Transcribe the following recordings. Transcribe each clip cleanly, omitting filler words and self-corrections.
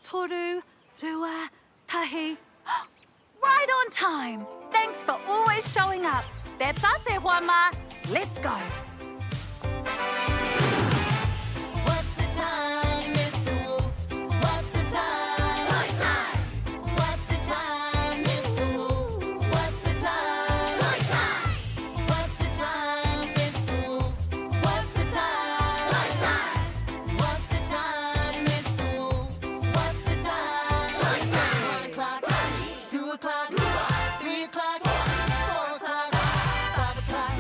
toru, rua, tahi. Right on time. Thanks for always showing up. That's us, e Juanma. Let's go. What's the time, Mr. Wolf? What's the time? Toy time! What's the time, Mr. Wolf? What's the time? Toy time! What's the time, Mr. Wolf? What's the time? Toy time! What's the time, Mr. Wolf? What's the time? Toy time! 1 o'clock, 2 o'clock, 3 o'clock, 4 o'clock, 5 o'clock,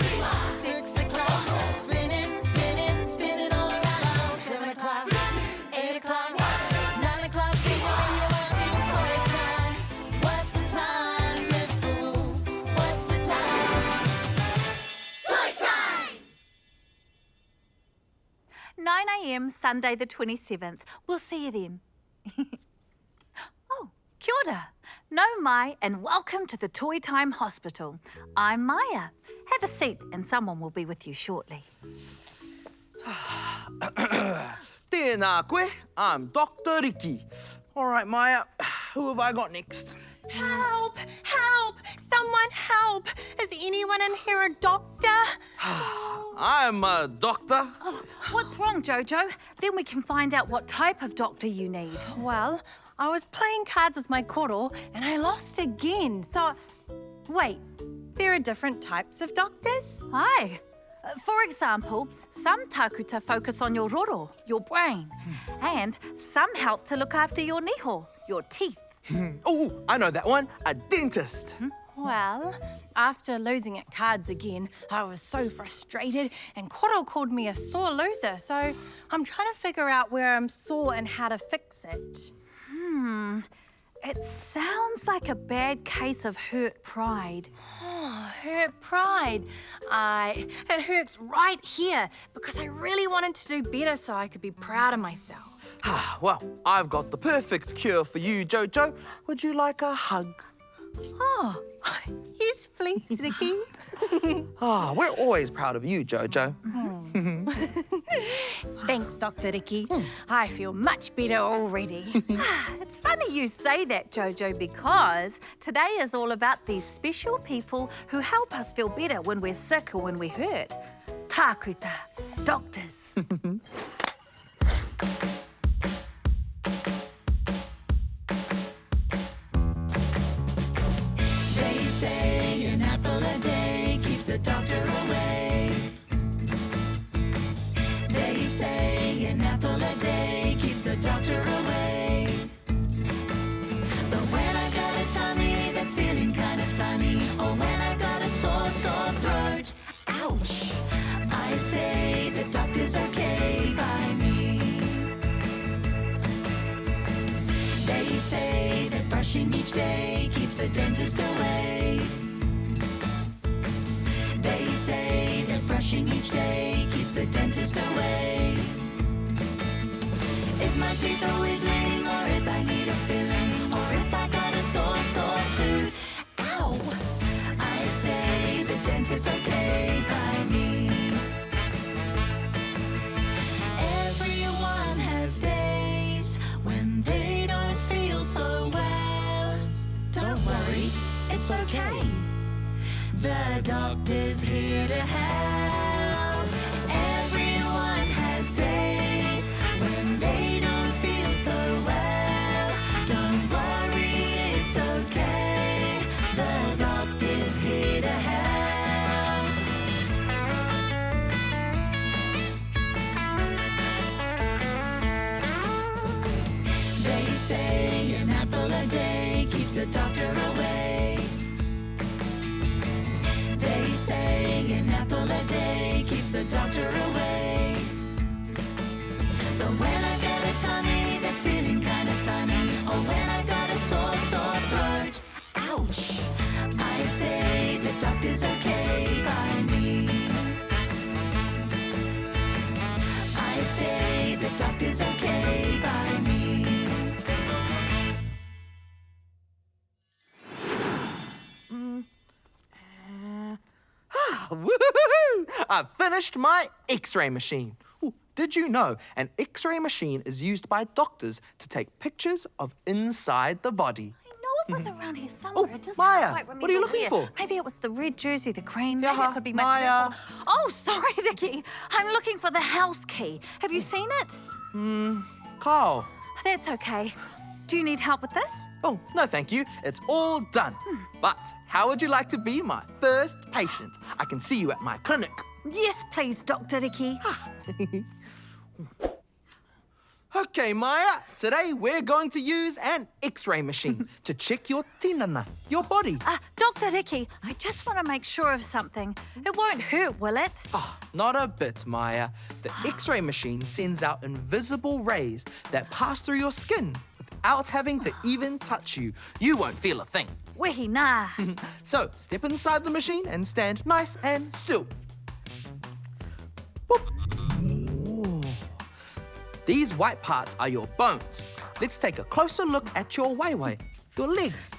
6 o'clock. Spin it all around. 7 o'clock, 8 o'clock, 9 o'clock. When you want to toy time. What's the time, Mr. Wolf? What's the time? Toy time! 9 a.m. Sunday the 27th. We'll see you then. Oh, kia ora. No mai and welcome to the Toy Time Hospital. I'm Maya. Have a seat and someone will be with you shortly. Tēnā koe, I'm Dr. Ricky. All right, Maya, who have I got next? Help! Help! Someone help! Is anyone in here a doctor? I'm a doctor. Oh, what's wrong, Jojo? Then we can find out what type of doctor you need. Well, I was playing cards with my koro and I lost again. So, wait, there are different types of doctors? Aye. For example, some takuta focus on your roro, your brain, and some help to look after your niho, your teeth. Oh, I know that one, a dentist. Well, after losing at cards again, I was so frustrated and Koro called me a sore loser, so I'm trying to figure out where I'm sore and how to fix it. It sounds like a bad case of hurt pride. Oh, hurt pride. It hurts right here because I really wanted to do better so I could be proud of myself. Well, I've got the perfect cure for you, Jojo. Would you like a hug? Oh, yes, please, Ricky. We're always proud of you, Jojo. Thanks, Dr. Ricky. I feel much better already. It's funny you say that, Jojo, because today is all about these special people who help us feel better when we're sick or when we're hurt. Takuta, doctors. They say an apple a day keeps the doctor away. They say an apple a day keeps the doctor away. But when I've got a tummy that's feeling kind of funny, or when I've got a sore throat, ouch, I say the doctor's okay by me. They say that brushing each day keeps the dentist away. They say that brushing each day keeps the dentist away. If my teeth are wiggling, or if I need a filling, or if I got a sore tooth, ow! I say the dentist's okay by me. Everyone has days when they don't feel so well. Don't worry, it's okay. The doctor's here to help. Everyone has days when they don't feel so well. Don't worry, it's okay. The doctor's here to help. They say an apple a day keeps the doctor away. They say an apple a day keeps the doctor away. But when I've got a tummy that's feeling kind of funny, or when I've got a sore throat, ouch, I say the doctor's okay by me. I say the doctor's okay by me. Woohoo! I've finished my X-ray machine. Ooh, did you know an X-ray machine is used by doctors to take pictures of inside the body? I know it was around here somewhere. Oh, I just Maya, can't quite remember what are you looking where. for? Maybe it was the red jersey, the green. Maybe Yeah, it could be my Maya. purple. Oh, sorry, Dickie. I'm looking for the house key. Have you seen it? Carl. That's okay. Do you need help with this? Oh, no, thank you. It's all done. But how would you like to be my first patient? I can see you at my clinic. Yes, please, Dr. Dickie. Okay, Maya, today we're going to use an X-ray machine to check your tinana, your body. Dr. Dickie, I just want to make sure of something. It won't hurt, will it? Oh, not a bit, Maya. The X-ray machine sends out invisible rays that pass through your skin without having to even touch you. You won't feel a thing. Wehi nah. So step inside the machine and stand nice and still. Boop. Ooh. These white parts are your bones. Let's take a closer look at your wayway, your legs.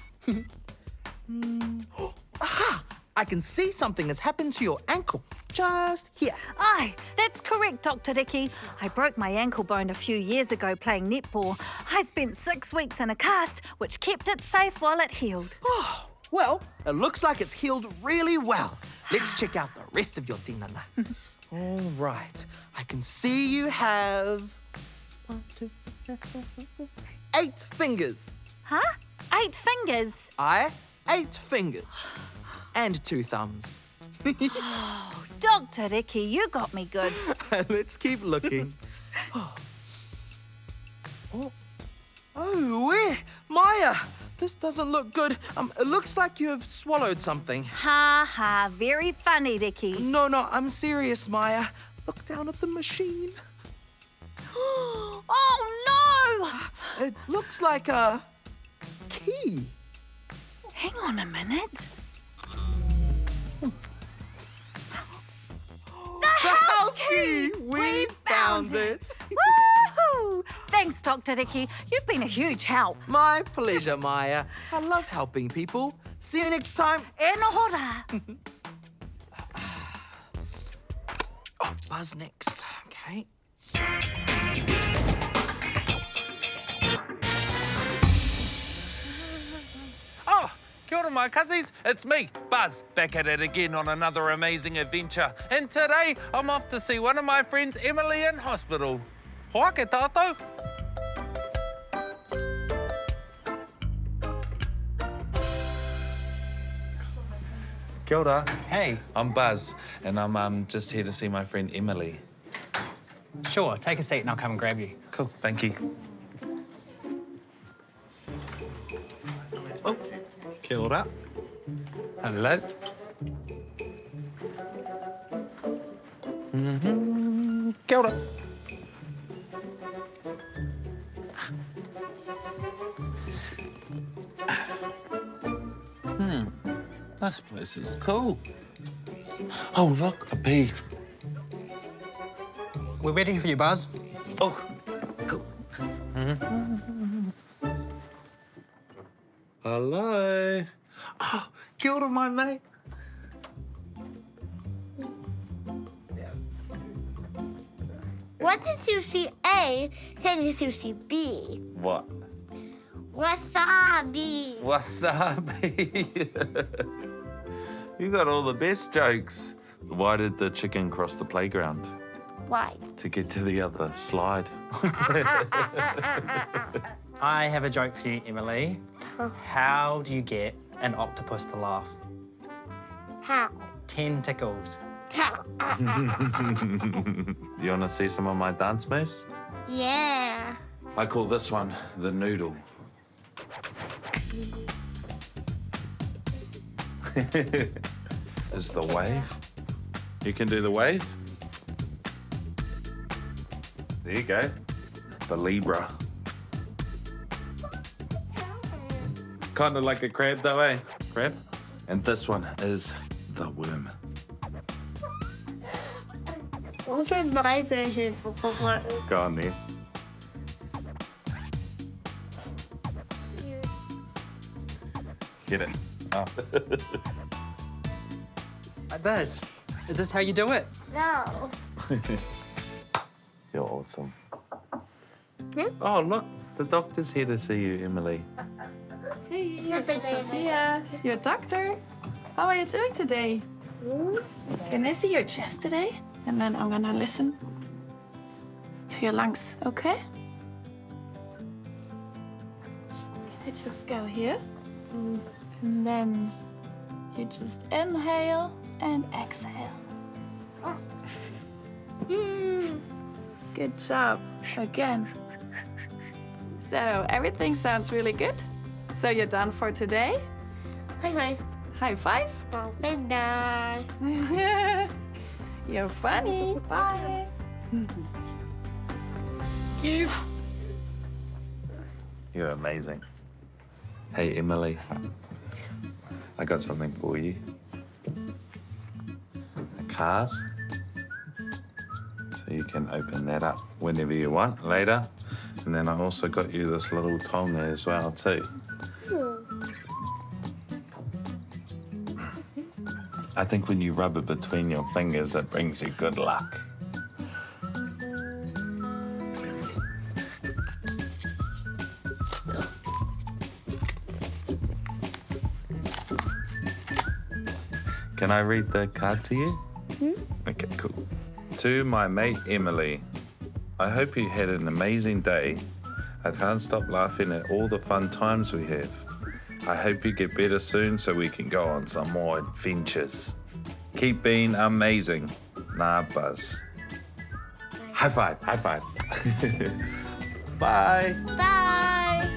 Aha! I can see something has happened to your ankle, just here. Aye, that's correct, Dr. Dickie. I broke my ankle bone a few years ago playing netball. I spent 6 weeks in a cast, which kept it safe while it healed. Well, it looks like it's healed really well. Let's check out the rest of your tinana. All right, I can see you have 1, 2, 3, 4, 8 fingers. Huh? 8 fingers? 8 fingers. And 2 thumbs. Dr. Dickie, you got me good. Let's keep looking. Where? Maya, this doesn't look good. It looks like you have swallowed something. Ha ha, very funny, Dickie. No, I'm serious, Maya. Look down at the machine. Oh no! It looks like a key. Hang on a minute. The house key! We found it! Woohoo! Thanks, Dr. Dickie. You've been a huge help. My pleasure, Maya. I love helping people. See you next time. E nohora. Oh, Buzz next. Okay. Oh, kia ora, my cousins. It's me, Buzz, back at it again on another amazing adventure. And today, I'm off to see one of my friends, Emily, in hospital. Hoa ke tātou. Kia ora. Hey, I'm Buzz, and I'm just here to see my friend Emily. sure, take a seat and I'll come and grab you. Cool, thank you. Oh, kia ora. Hello. Kia ora. This place is cool. Oh, look, a bee. We're waiting for you, Buzz. Oh, cool. Hello. Oh, kia ora, my mate. What does sushi A say to sushi B? What? Wasabi. Wasabi. You got all the best jokes. Why did the chicken cross the playground? Why? To get to the other slide. I have a joke for you, Emily. How do you get an octopus to laugh? How? 10 tickles. How? You want to see some of my dance moves? Yeah. I call this one the noodle. Is the wave. You can do the wave. There you go. The Libra. Kind of like a crab though, eh? Crab. And this one is the worm. What's my version before? Go on there. Get it. Oh. Like this. Is this how you do it? No. You awesome. Oh, look, the doctor's here to see you, Emily. Hey, Sophia, your doctor. How are you doing today? Can I see your chest today? And then I'm gonna listen to your lungs, okay? I just go here. And then you just inhale and exhale. Good job. Again. So everything sounds really good. So you're done for today? Bye-bye. High five. Bye-bye. You're funny. Bye. You're amazing. Hey, Emily. I got something for you. A card. So you can open that up whenever you want later. And then I also got you this little tonga as well, too. I think when you rub it between your fingers, it brings you good luck. Can I read the card to you? Okay, cool. To my mate Emily, I hope you had an amazing day. I can't stop laughing at all the fun times we have. I hope you get better soon so we can go on some more adventures. Keep being amazing. Nah, Buzz. High five, high five. Bye. Bye.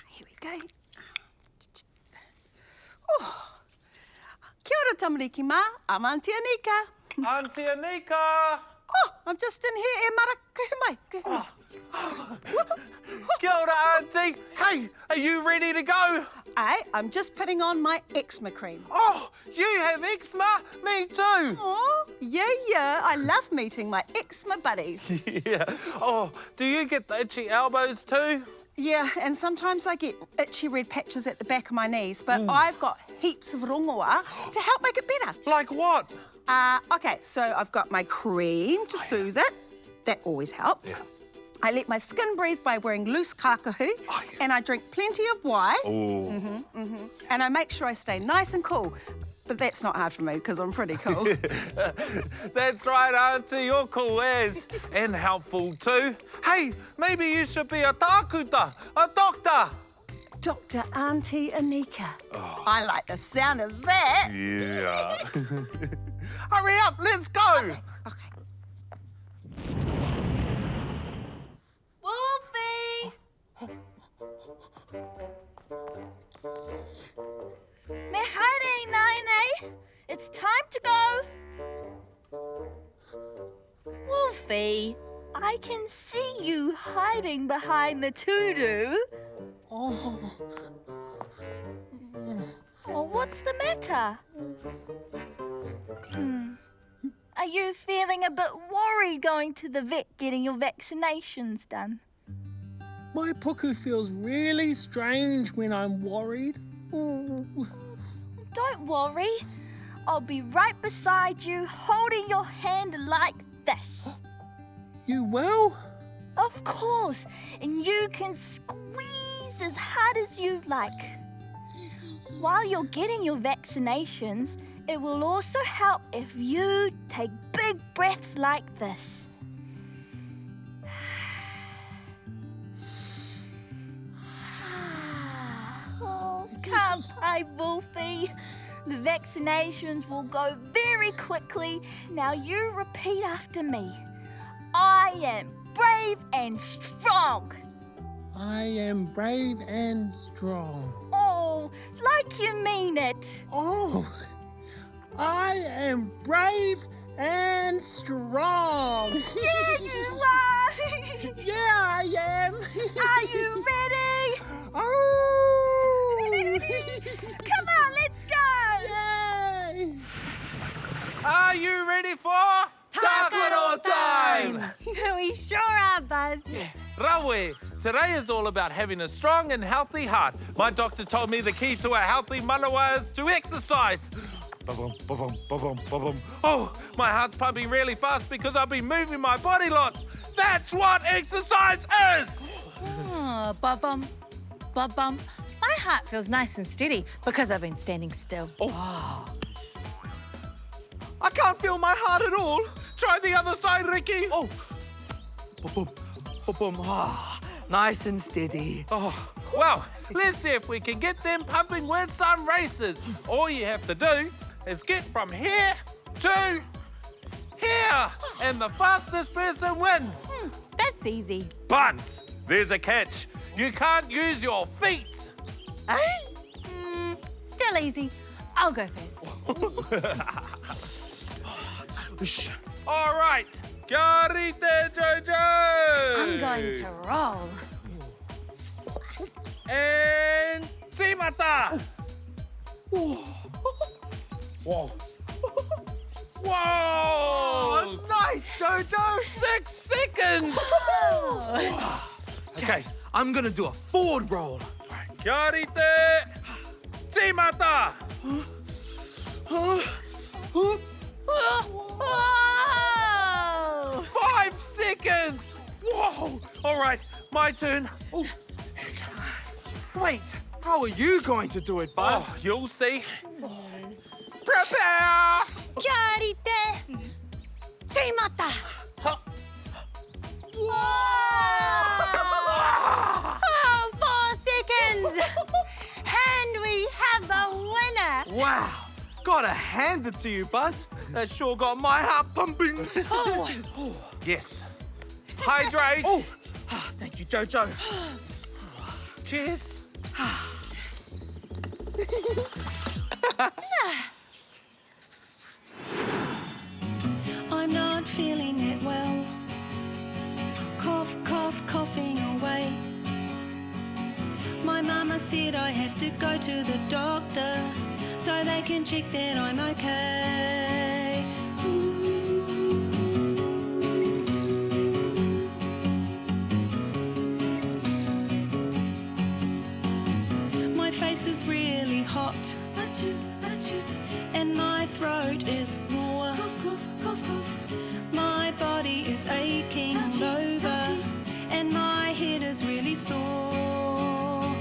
Here we go. Kia ora tamariki mā, I'm Auntie Anika. Auntie Anika. Oh, I'm just in here e mara kuhumai. Kia ora, Auntie. Hey, are you ready to go? I'm just putting on my eczema cream. Oh, you have eczema? Me too. Oh, yeah, I love meeting my eczema buddies. Yeah. Oh, do you get the itchy elbows too? Yeah, and sometimes I get itchy red patches at the back of my knees, but I've got heaps of rongoa to help make it better. Like what? Okay, so I've got my cream to soothe it. That always helps. Yeah. I let my skin breathe by wearing loose kakahu, and I drink plenty of wine, Oh. and I make sure I stay nice and cool. But that's not hard for me because I'm pretty cool. That's right, Auntie. You're cool as. And helpful too. Hey, maybe you should be a tākuta, a doctor. Dr. Auntie Anika. I like the sound of that. Yeah. Hurry up, let's go. Okay. Wolfie! Me haere, Naine. It's time to go. Wolfie, I can see you hiding behind the tudu. Oh, what's the matter? Are you feeling a bit worried going to the vet getting your vaccinations done? My puku feels really strange when I'm worried. Don't worry. I'll be right beside you, holding your hand like this. You will? Of course. And you can squeeze as hard as you like. While you're getting your vaccinations, it will also help if you take big breaths like this. Oh, can't I, Wolfie? The vaccinations will go very quickly. Now you repeat after me. I am brave and strong. I am brave and strong. Oh, like you mean it. Oh, I am brave and strong. Yeah, you are. Yeah, I am. Are you ready? Oh! Come on, let's go. Yay! Are you ready for Takuro time? We sure are, Buzz. Rawe, today is all about having a strong and healthy heart. My doctor told me the key to a healthy manawa is to exercise. Ba-bum, ba-bum, ba-bum, ba-bum. Oh, my heart's pumping really fast because I've been moving my body lots. That's what exercise is! Oh, ba-bum, ba-bum. My heart feels nice and steady because I've been standing still. I can't feel my heart at all. Try the other side, Ricky. Oh. Ba-bum, ba-bum. Ah, nice and steady. Oh, well, let's see if we can get them pumping with some races. All you have to do is get from here to here, and the fastest person wins. That's easy. But there's a catch. You can't use your feet. Eh? Still easy. I'll go first. All right, kia rite, Jojo. I'm going to roll. And Timata. Whoa. Whoa! Oh, nice, Jojo. 6 seconds. Okay. I'm gonna do a forward roll. Kia rite, Timata. Whoa! 5 seconds. Whoa! All right, my turn. Oh, Wait, how are you going to do it, Buzz? oh, you'll see. Prepare. Yarite! Timata! Oh, 4 seconds! And we have a winner! Wow, gotta hand it to you, Buzz. That sure got my heart pumping. Yes. Hydrate. Oh, thank you, Jojo. Cheers. I'm not feeling it well. Cough, cough, coughing away. My mama said I have to go to the doctor so they can check that I'm okay. My face is really hot, and my throat is raw. My body is aching all over, and my head is really sore.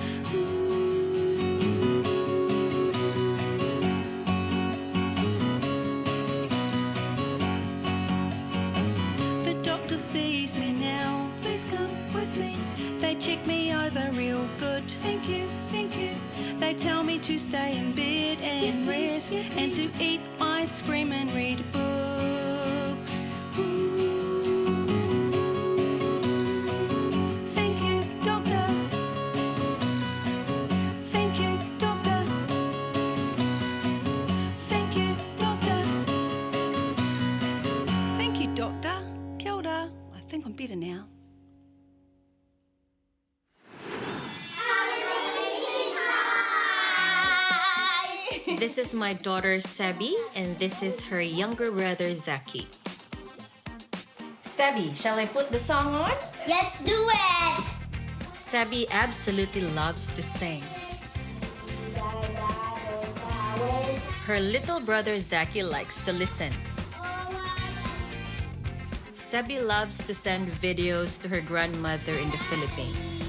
The doctor sees me now. Please come with me. They check me over real good. Thank you, thank you. They tell me to stay in bed and rest, and to eat ice cream and read books. Thank you, doctor. Thank you, doctor. Thank you, doctor. Thank you, doctor. Kia ora. I think I'm better now. This is my daughter Sabi, and this is her younger brother Zaki. Sabi, shall I put the song on? Let's do it! Sabi absolutely loves to sing. Her little brother Zaki likes to listen. Sabi loves to send videos to her grandmother in the Philippines.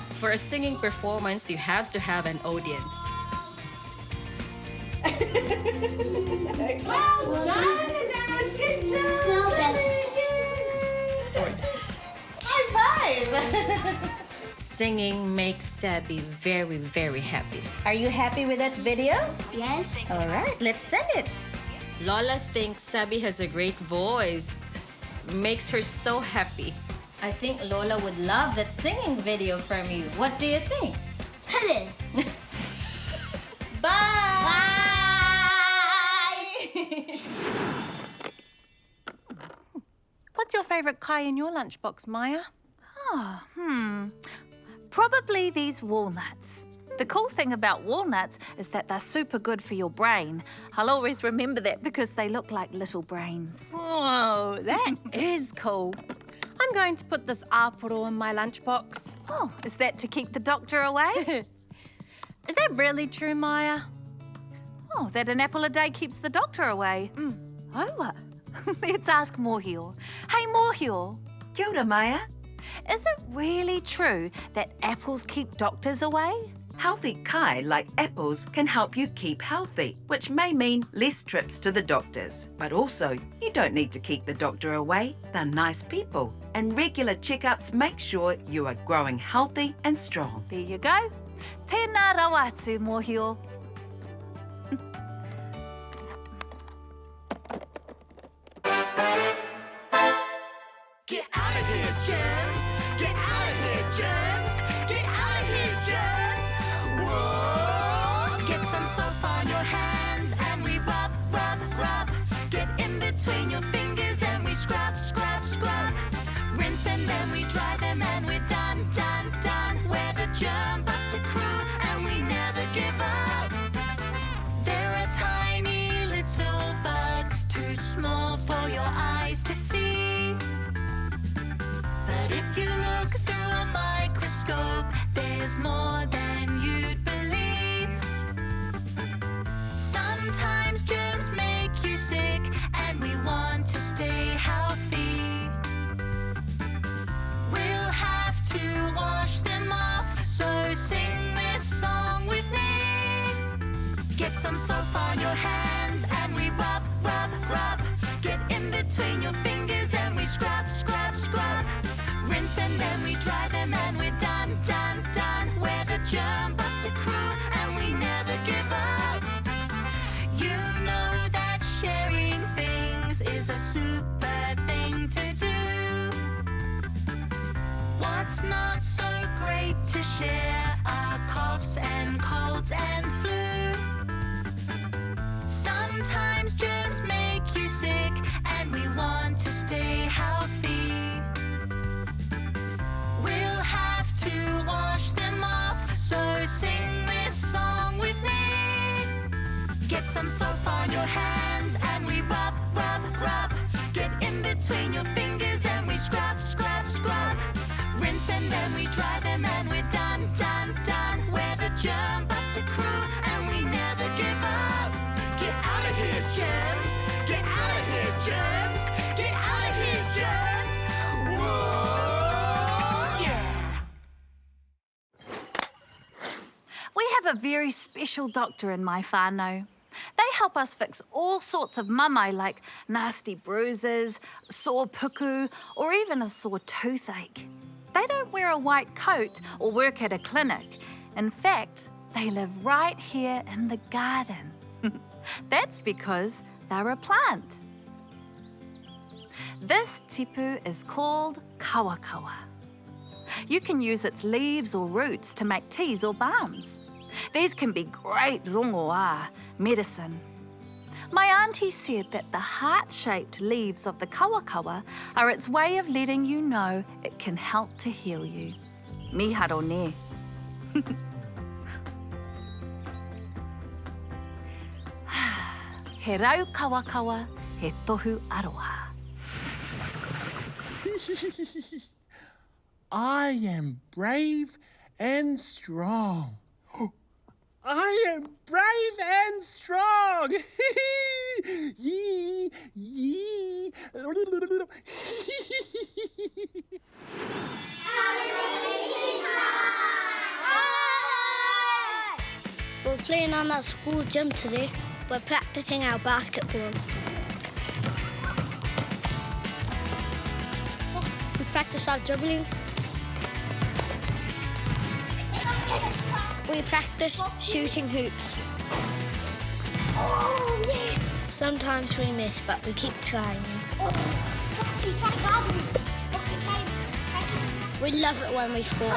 For a singing performance, you have to have an audience. Well done, Annette. Good job. High five! Singing makes Sabi very, very happy. Are you happy with that video? Yes. All right, let's send it. Lola thinks Sabi has a great voice. Makes her so happy. I think Lola would love that singing video from you. What do you think? Hello. Bye! What's your favourite kai in your lunchbox, Maya? Probably these walnuts. The cool thing about walnuts is that they're super good for your brain. I'll always remember that because they look like little brains. Whoa, that is cool. I'm going to put this aporo in my lunchbox. Oh, is that to keep the doctor away? Is that really true, Maya? Oh, that an apple a day keeps the doctor away. Oh, let's ask Mōhio. Hey, Mōhio. Kia ora, Maya. Is it really true that apples keep doctors away? Healthy kai like apples can help you keep healthy, which may mean less trips to the doctors. But also, you don't need to keep the doctor away. They're nice people. And regular checkups make sure you are growing healthy and strong. There you go. Tēnā rawatu, Mōhio. Get out of here, germs! Get out of here, germs! Get out of here, germs! Whoa! Get some soap on your hands and we rub, rub, rub. Get in between your fingers and we scrub, scrub, scrub. Rinse and then we dry them and we're done, done, done. We're the Germ Buster crew and we never give up. There are tiny little bugs too small for your eyes to see. But if you look through a microscope, there's more than you'd believe. Sometimes germs make you sick, and we want to stay healthy. We'll have to wash them off, so sing this song with me. Get some soap on your hands, and we rub, rub, rub. Get in between your fingers, and we scrub, scrub, scrub. Rinse and then we dry them and we're done, done, done. We're the Germ Buster crew and we never give up. You know that sharing things is a super thing to do. What's not so great to share are coughs and colds and flu. Sometimes germs make you sick and we want to stay healthy. We'll have to wash them off, so sing this song with me. Get some soap on your hands and we rub, rub, rub. Get in between your fingers and we scrub, scrub, scrub. Rinse and then we dry them and we're done, done, done. We're the Germ Buster crew and we never give up. Get out of here, germs! Get out of here, germs! Get out of here, germs! Whoa! We have a very special doctor in my whānau. They help us fix all sorts of mamai like nasty bruises, sore puku, or even a sore toothache. They don't wear a white coat or work at a clinic. In fact, they live right here in the garden. That's because they're a plant. This tipu is called kawakawa. You can use its leaves or roots to make teas or balms. These can be great rongoā, medicine. My auntie said that the heart-shaped leaves of the kawakawa are its way of letting you know it can help to heal you. Miharo ne. He rau kawakawa, he tohu aroha. I am brave and strong. I am brave and strong. Yee, yee. We're playing on our school gym today. We're practicing our basketball. We practice our dribbling. We practice shooting hoops. Oh, yes! Sometimes we miss, but we keep trying. We love it when we score.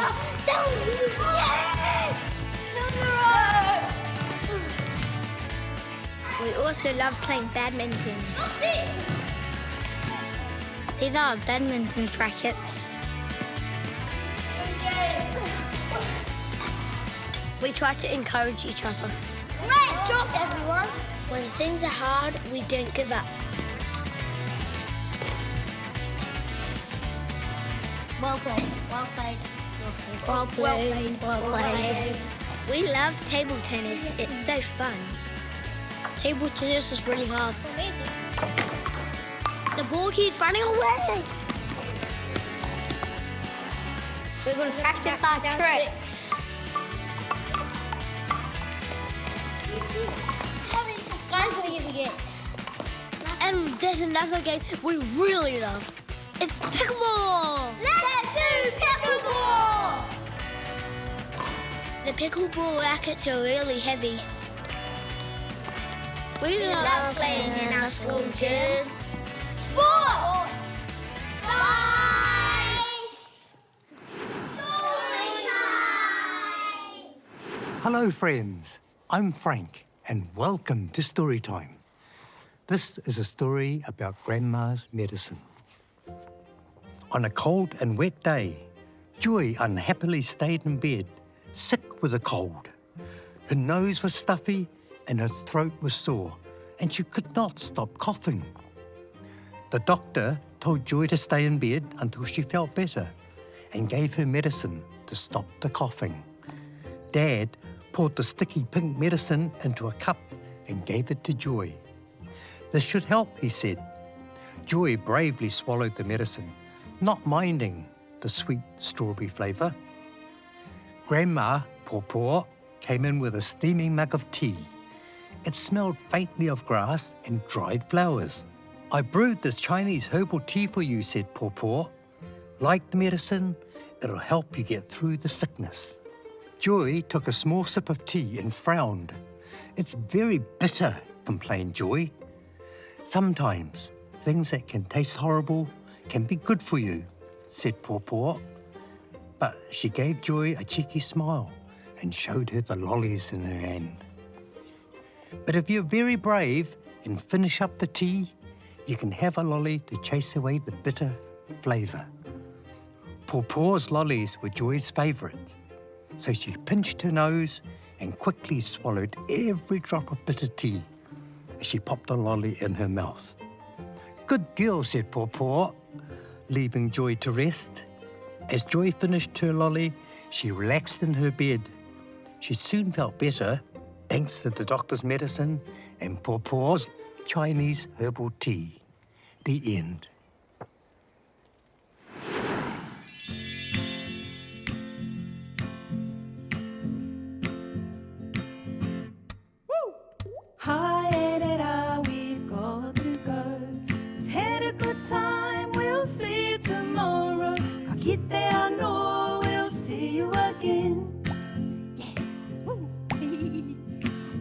We also love playing badminton. These are our badminton rackets. We try to encourage each other. Great job, everyone! When things are hard, we don't give up. Well played. Well played. Well played. Well played. We love table tennis. It's so fun. Table tennis is really hard. The ball keeps running away. We're going to practice our tricks. How many subscribers are we going to get? And there's another game we really love. It's pickleball. Let's do pickleball. The pickleball rackets are really heavy. We love playing in our school gym. Sports! Hello, friends. I'm Frank, and welcome to Storytime. This is a story about Grandma's medicine. On a cold and wet day, Joy unhappily stayed in bed, sick with a cold. Her nose was stuffy and her throat was sore, and she could not stop coughing. The doctor told Joy to stay in bed until she felt better and gave her medicine to stop the coughing. Dad poured the sticky pink medicine into a cup and gave it to Joy. This should help, he said. Joy bravely swallowed the medicine, not minding the sweet strawberry flavour. Grandma, Pawpaw, came in with a steaming mug of tea. It smelled faintly of grass and dried flowers. I brewed this Chinese herbal tea for you, said Pawpaw. Like the medicine, it'll help you get through the sickness. Joy took a small sip of tea and frowned. It's very bitter, complained Joy. Sometimes things that can taste horrible can be good for you, said Pawpaw. But she gave Joy a cheeky smile and showed her the lollies in her hand. But if you're very brave and finish up the tea, you can have a lolly to chase away the bitter flavour. Pawpaw's lollies were Joy's favourite, so she pinched her nose and quickly swallowed every drop of bitter tea as she popped a lolly in her mouth. Good girl, said Pawpaw, leaving Joy to rest. As Joy finished her lolly, she relaxed in her bed. She soon felt better, thanks to the doctor's medicine and Pawpaw's Chinese herbal tea. The end. Hi, Edita, we've got to go. We've had a good time, we'll see you tomorrow. Ka kite anō, we'll see you again.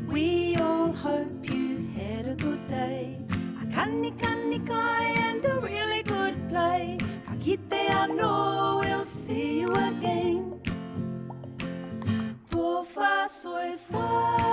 We all hope you had a good day. A kani kai and a really good play. Ka kite anō, we'll see you again. Tō wha soi wha.